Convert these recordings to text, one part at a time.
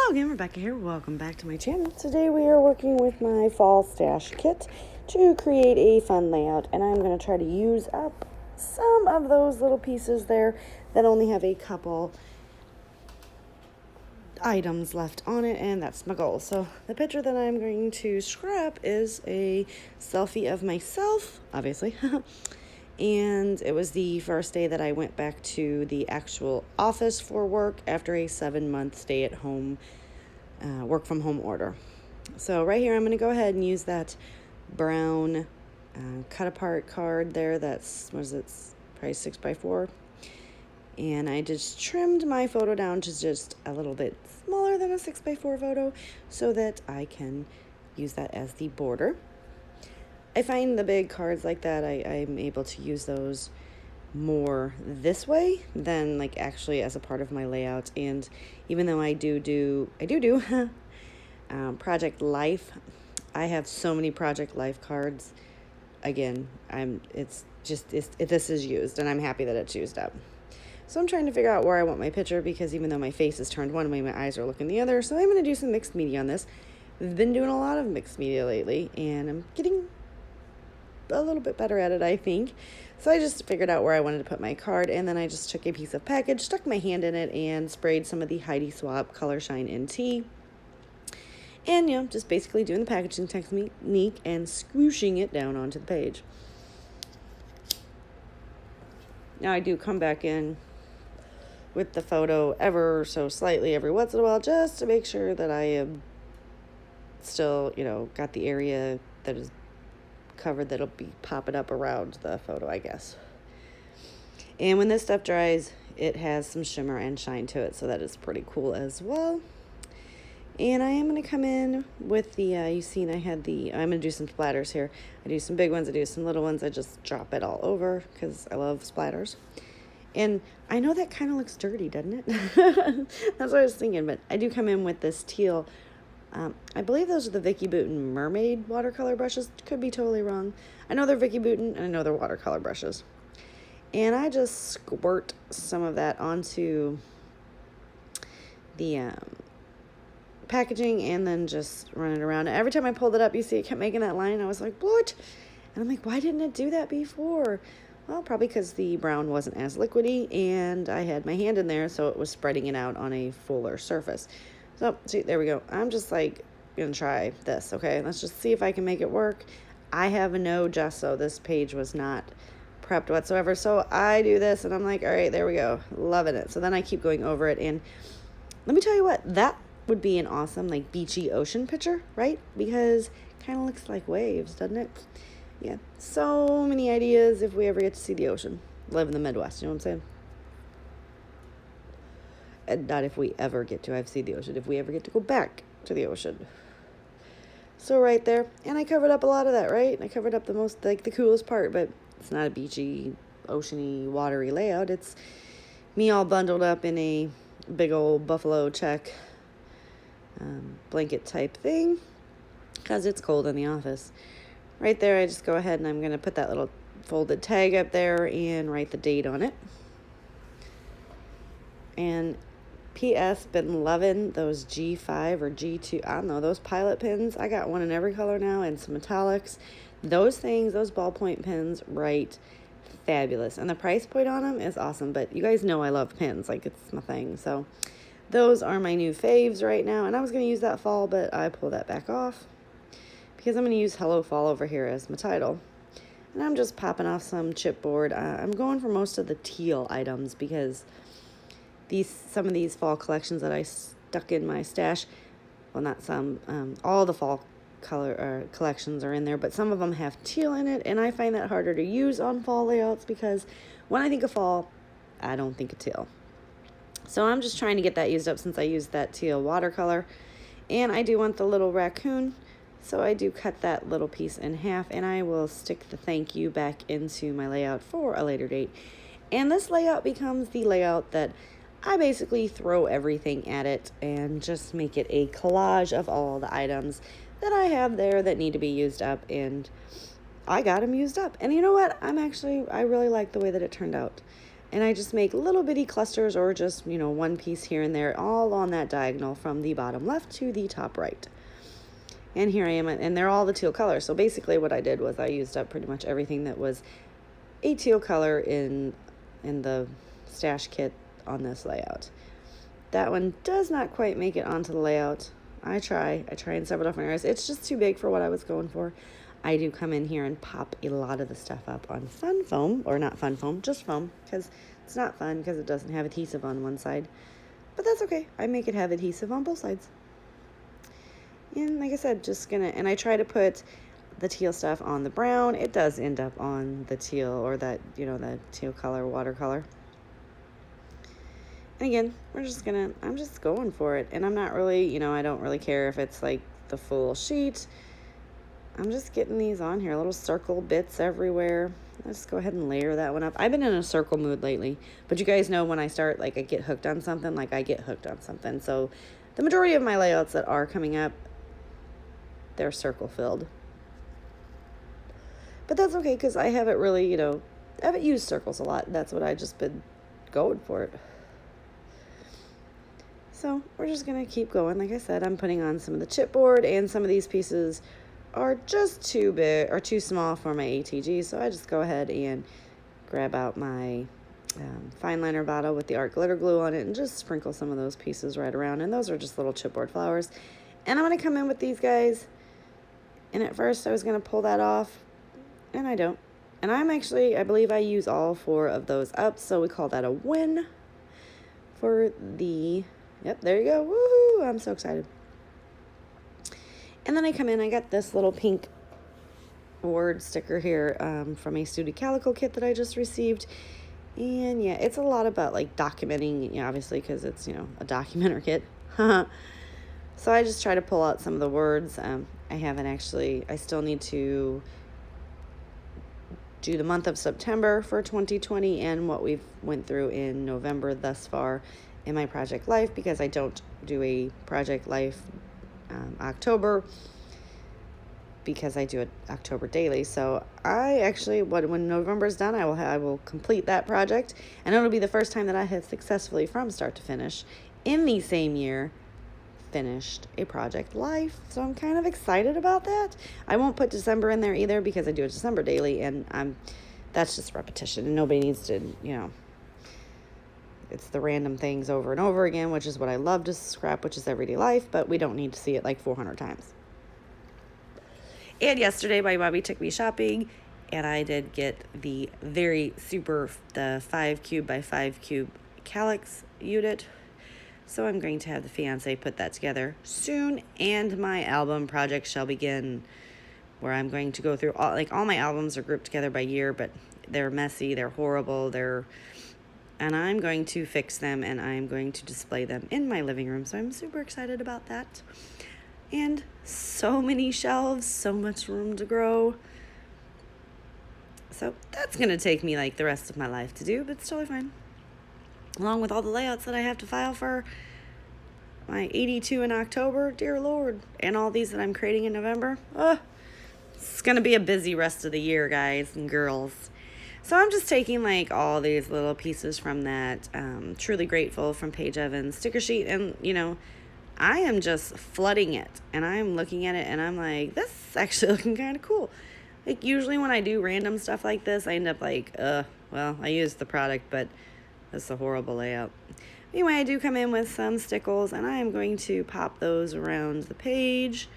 Hello again, Rebecca here. Welcome back to my channel. Today we are working with my fall stash kit to create a fun layout, and I'm going to try to use up some of those little pieces there that only have a couple items left on it, and that's my goal. So the picture that I'm going to scrap is a selfie of myself, obviously. And it was the first day that I went back to the actual office for work after a 7-month stay at home, work from home order. So right here, I'm going to go ahead and use that brown cut apart card there. That's, what is it, probably 6x4. And I just trimmed my photo down to just a little bit smaller than a 6x4 photo so that I can use that as the border. I find the big cards like that, I'm able to use those more this way than like actually as a part of my layout. And even though I do Project Life, I have so many Project Life cards. Again, this is used, and I'm happy that it's used up. So I'm trying to figure out where I want my picture, because even though my face is turned one way, my eyes are looking the other. So I'm going to do some mixed media on this. I've been doing a lot of mixed media lately, and I'm getting a little bit better at it, I think. So I just figured out where I wanted to put my card, and then I just took a piece of package, stuck my hand in it, and sprayed some of the Heidi Swapp Color Shine NT. And, just basically doing the packaging technique and squooshing it down onto the page. Now I do come back in with the photo ever so slightly every once in a while, just to make sure that I am still, got the area that is covered that'll be popping up around the photo, I guess. And when this stuff dries, it has some shimmer and shine to it, so that is pretty cool as well. And I am going to come in with the, you've seen I'm going to do some splatters here. I do some big ones, I do some little ones, I just drop it all over because I love splatters. And I know that kind of looks dirty, doesn't it? That's what I was thinking, but I do come in with this teal. I believe those are the Vicki Boutin Mermaid watercolor brushes. Could be totally wrong. I know they're Vicki Boutin, and I know they're watercolor brushes. And I just squirt some of that onto the packaging, and then just run it around. Every time I pulled it up, you see it kept making that line. I was like, what? And I'm like, why didn't it do that before? Well, probably because the brown wasn't as liquidy, and I had my hand in there, so it was spreading it out on a fuller surface. So, see, there we go. I'm just like gonna try this, okay? Let's just see if I can make it work. I have no gesso. This page was not prepped whatsoever. So I do this, and I'm like, all right, there we go. Loving it. So then I keep going over it, and let me tell you what, that would be an awesome, like, beachy ocean picture, right? Because it kind of looks like waves, doesn't it? Yeah, so many ideas if we ever get to see the ocean. Live in the Midwest, you know what I'm saying? And not if we ever get to, I've seen the ocean, if we ever get to go back to the ocean. So right there, and I covered up a lot of that, right? I covered up the most, like, the coolest part, but it's not a beachy, oceany, watery layout. It's me all bundled up in a big old buffalo check blanket type thing, because it's cold in the office. Right there, I just go ahead and I'm going to put that little folded tag up there and write the date on it. And P.S. been loving those G5 or G2, I don't know, those pilot pins. I got one in every color now and some metallics. Those things, those ballpoint pins, write fabulous. And the price point on them is awesome. But you guys know I love pins, like it's my thing. So those are my new faves right now. And I was going to use that fall, but I pulled that back off, because I'm going to use Hello Fall over here as my title. And I'm just popping off some chipboard. I'm going for most of the teal items, because some of these fall collections that I stuck in my stash, well, not some, all the fall color collections are in there, but some of them have teal in it, and I find that harder to use on fall layouts, because when I think of fall, I don't think of teal. So I'm just trying to get that used up, since I used that teal watercolor. And I do want the little raccoon, so I do cut that little piece in half, and I will stick the thank you back into my layout for a later date. And this layout becomes the layout that I basically throw everything at it and just make it a collage of all the items that I have there that need to be used up, and I got them used up. And you know what? I really like the way that it turned out. And I just make little bitty clusters or just, one piece here and there, all on that diagonal from the bottom left to the top right. And here I am, and they're all the teal color. So basically what I did was I used up pretty much everything that was a teal color in the stash kit on this layout. That one does not quite make it onto the layout. I try in several different areas. It's just too big for what I was going for. I do come in here and pop a lot of the stuff up on fun foam, or not fun foam, just foam, because it's not fun because it doesn't have adhesive on one side. But that's okay. I make it have adhesive on both sides. And like I said, and I try to put the teal stuff on the brown. It does end up on the teal, or that, the teal color, watercolor. And again, I'm just going for it. And I'm not really, I don't really care if it's like the full sheet. I'm just getting these on here, little circle bits everywhere. Let's go ahead and layer that one up. I've been in a circle mood lately, but you guys know when I start, I get hooked on something, I get hooked on something. So the majority of my layouts that are coming up, they're circle filled. But that's okay, because I haven't really, I haven't used circles a lot. That's what I just been going for it. So we're just going to keep going. Like I said, I'm putting on some of the chipboard, and some of these pieces are just too big or too small for my ATG. So I just go ahead and grab out my fine liner bottle with the art glitter glue on it and just sprinkle some of those pieces right around. And those are just little chipboard flowers. And I'm going to come in with these guys. And at first I was going to pull that off, and I don't. And I believe I use all 4 of those up. So we call that a win for the... Yep, there you go. Woohoo! I'm so excited. And then I come in, I got this little pink word sticker here from a Studi Calico kit that I just received. And yeah, it's a lot about documenting, obviously, because it's, a documenter kit. So I just try to pull out some of the words. I still need to do the month of September for 2020 and what we've went through in November thus far in my project life, because I don't do a project life October, because I do it October daily. So I actually, when November's done, I will complete that project, and it'll be the first time that I have successfully, from start to finish, in the same year, finished a project life. So I'm kind of excited about that. I won't put December in there either, because I do it December daily, and that's just repetition, and nobody needs to, it's the random things over and over again, which is what I love to scrap, which is everyday life, but we don't need to see it 400 times. And yesterday my mommy took me shopping, and I did get the the 5 cube by 5 cube calyx unit. So I'm going to have the fiance put that together soon, and my album project shall begin, where I'm going to go through all my albums are grouped together by year, but they're messy, they're horrible, and I'm going to fix them, and I'm going to display them in my living room. So I'm super excited about that. And so many shelves, so much room to grow. So that's going to take me the rest of my life to do, but it's totally fine. Along with all the layouts that I have to file for my 82 in October, dear Lord, and all these that I'm creating in November. It's going to be a busy rest of the year, guys and girls. So I'm just taking all these little pieces from that Truly Grateful from Paige Evans sticker sheet, and I am just flooding it, and I'm looking at it, and I'm like, this is actually looking kind of cool. Usually when I do random stuff like this, I end up well, I used the product, but that's a horrible layout. Anyway, I do come in with some stickles, and I am going to pop those around the page.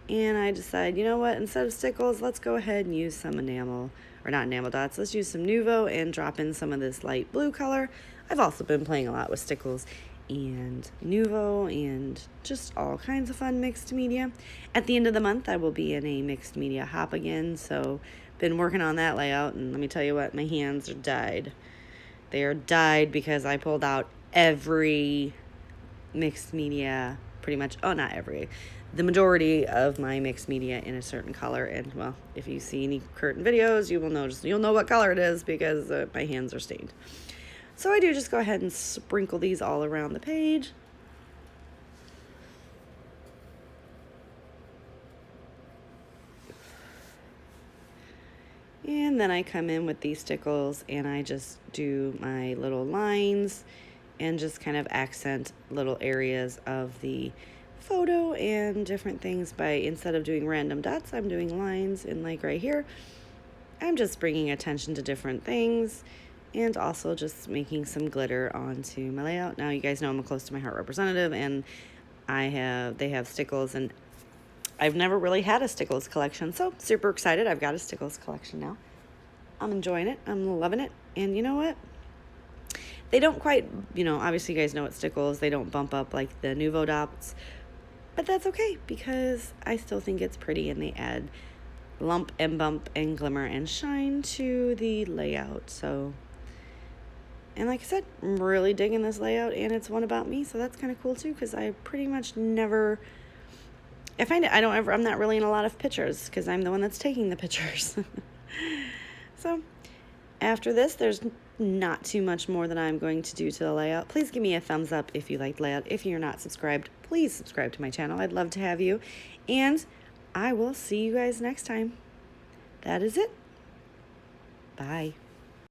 And I decide, you know what, instead of stickles, let's go ahead and use some enamel, or not enamel dots, let's use some Nuvo and drop in some of this light blue color. I've also been playing a lot with stickles and Nuvo and just all kinds of fun mixed media. At the end of the month, I will be in a mixed media hop again, so been working on that layout, and let me tell you what, my hands are dyed. They are dyed because I pulled out every mixed media, pretty much, not every, the majority of my mixed media in a certain color. And well, if you see any current videos, you'll know what color it is, because my hands are stained. So I do just go ahead and sprinkle these all around the page. And then I come in with these stickles and I just do my little lines and just kind of accent little areas of the photo and different things by, instead of doing random dots, I'm doing lines. And like right here, I'm just bringing attention to different things and also just making some glitter onto my layout. Now you guys know I'm a close to my heart representative, and they have stickles, and I've never really had a stickles collection, so super excited. I've got a stickles collection now. I'm enjoying it. I'm loving it. And you know what? They don't quite, obviously you guys know what stickles, they don't bump up like the Nuvo dots, but that's okay because I still think it's pretty and they add lump and bump and glimmer and shine to the layout. So, and like I said, I'm really digging this layout, and it's one about me, so that's kind of cool too, because I pretty much never, I find it, I'm not really in a lot of pictures because I'm the one that's taking the pictures. So after this, there's not too much more that I'm going to do to the layout. Please give me a thumbs up if you like layout. If you're not subscribed, please subscribe to my channel. I'd love to have you. And I will see you guys next time. That is it. Bye.